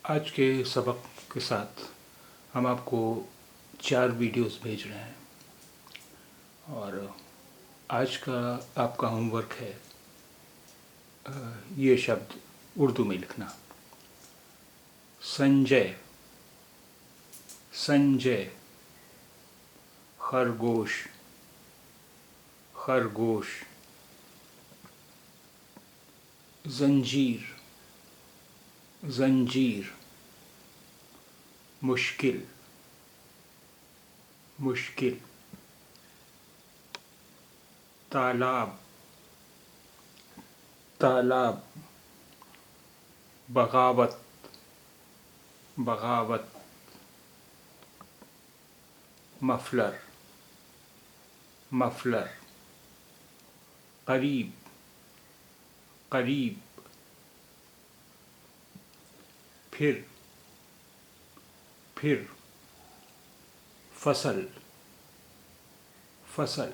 آج کے سبق کے ساتھ ہم آپ کو 4 ویڈیوز بھیج رہے ہیں اور آج کا آپ کا ہوم ورک ہے یہ شبد اردو میں لکھنا. سنجے، سنجے، خرگوش، خرگوش. زنجیر، زنجیر. مشکل، مشکل. تالاب، تالاب. بغاوت، بغاوت. Muffler, muffler. قریب، قریب. پھر، پھر. فصل، فصل.